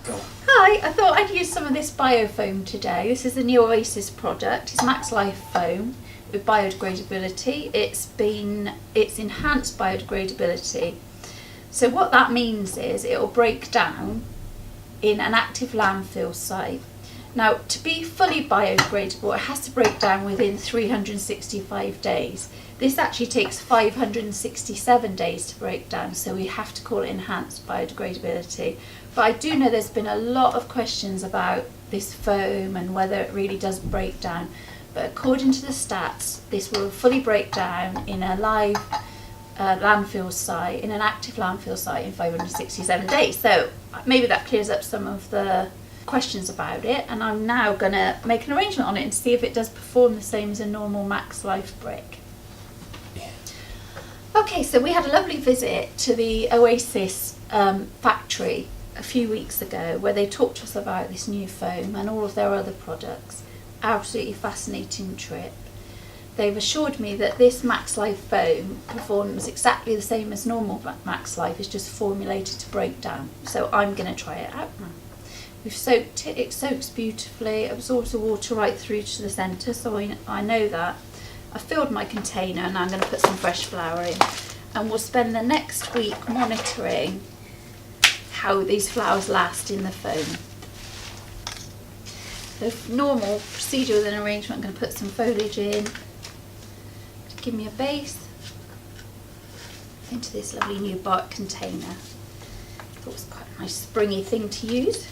Hi, I thought I'd use some of this biofoam today. This is the new Oasis product. It's Max Life Foam with biodegradability. It's enhanced biodegradability. So what that means is it will break down in an active landfill site. Now, to be fully biodegradable, it has to break down within 365 days. This actually takes 567 days to break down, so we have to call it enhanced biodegradability. But I do know there's been a lot of questions about this foam and whether it really does break down. But according to the stats, this will fully break down in a live landfill site, in an active landfill site in 567 days. So maybe that clears up some of the questions about it, and I'm now going to make an arrangement on it and see if it does perform the same as a normal Max Life brick. Okay, so we had a lovely visit to the Oasis factory a few weeks ago where they talked to us about this new foam and all of their other products. Absolutely fascinating trip. They've assured me that this Max Life foam performs exactly the same as normal Max Life, it's just formulated to break down. So I'm going to try it out now. We've soaked it, it soaks beautifully, it absorbs the water right through to the centre, so I know that. I filled my container and I'm going to put some fresh flour in, and we'll spend the next week monitoring how these flowers last in the foam. So normal procedure with an arrangement, I'm going to put some foliage in to give me a base into this lovely new bark container. Thought it was quite a nice springy thing to use.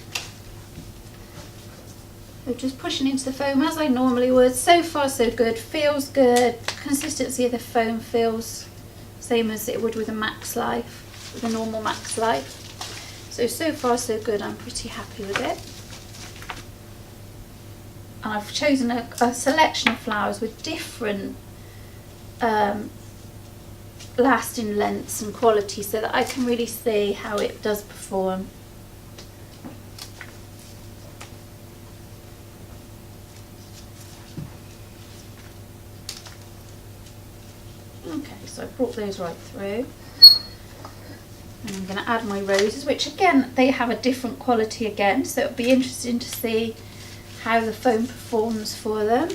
So just pushing into the foam as I normally would. So far so good, feels good. Consistency of the foam feels same as it would with a Max Life, with a normal Max Life. So far so good, I'm pretty happy with it. And I've chosen a selection of flowers with different lasting lengths and qualities so that I can really see how it does perform. Okay, so I brought those right through. And I'm going to add my roses, which again, they have a different quality again, so it'll be interesting to see how the foam performs for them.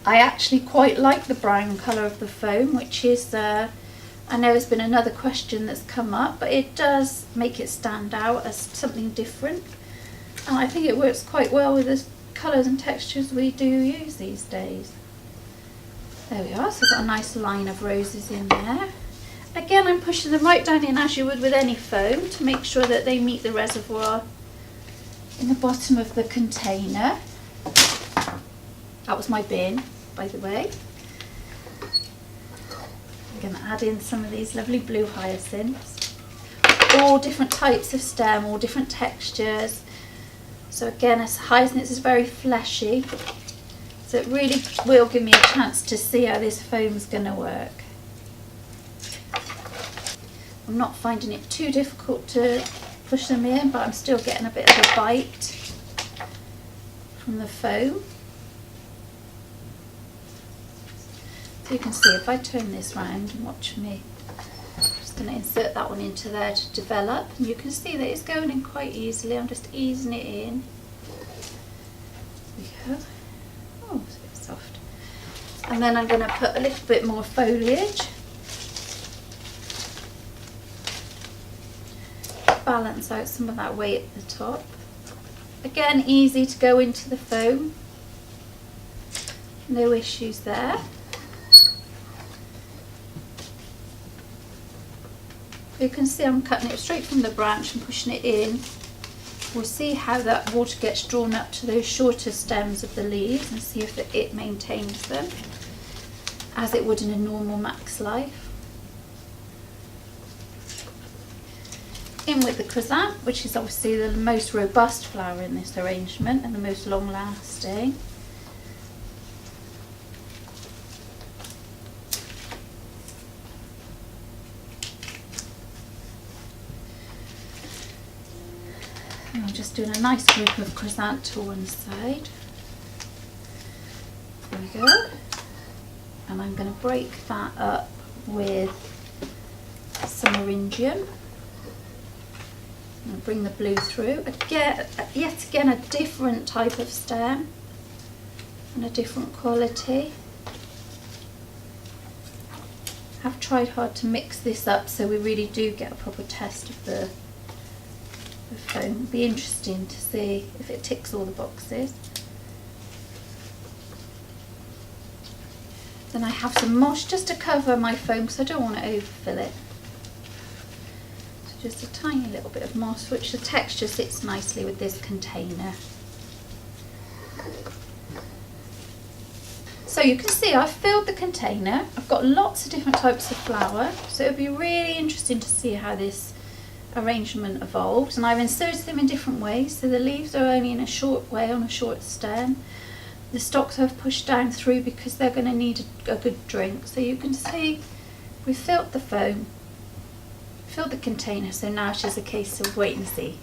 I actually quite like the brown colour of the foam, which is, I know has been another question that's come up, but it does make it stand out as something different. And I think it works quite well with the colours and textures we do use these days. There we are, so I've got a nice line of roses in there. Again, I'm pushing them right down in as you would with any foam to make sure that they meet the reservoir in the bottom of the container. That was my bin, by the way. I'm going to add in some of these lovely blue hyacinths. All different types of stem, all different textures. So again, hyacinths is very fleshy. So it really will give me a chance to see how this foam is going to work. I'm not finding it too difficult to push them in, but I'm still getting a bit of a bite from the foam. So you can see if I turn this round and watch me, I'm just going to insert that one into there to develop, and you can see that it's going in quite easily. I'm just easing it in. There we go. Oh, it's a bit soft. And then I'm going to put a little bit more foliage. Balance out some of that weight at the top. Again, easy to go into the foam. No issues there. You can see I'm cutting it straight from the branch and pushing it in. We'll see how that water gets drawn up to those shorter stems of the leaves and see if it maintains them as it would in a normal Max Life. In with the chrysanthemum, which is obviously the most robust flower in this arrangement and the most long lasting. And I'm just doing a nice group of chrysanthemum to one side. There we go. And I'm going to break that up with some Oringium. And bring the blue through. Again, yet again, a different type of stem and a different quality. I've tried hard to mix this up so we really do get a proper test of the foam. It'll be interesting to see if it ticks all the boxes. Then I have some moss just to cover my foam because I don't want to overfill it. So just a tiny little bit of moss, which the texture sits nicely with this container. So you can see I've filled the container. I've got lots of different types of flower, so it'll be really interesting to see how this arrangement evolves. And I've inserted them in different ways, so the leaves are only in a short way on a short stem. The stalks I've pushed down through because they're going to need a good drink. So you can see we've filled the foam, filled the container, so now it's just a case of wait and see.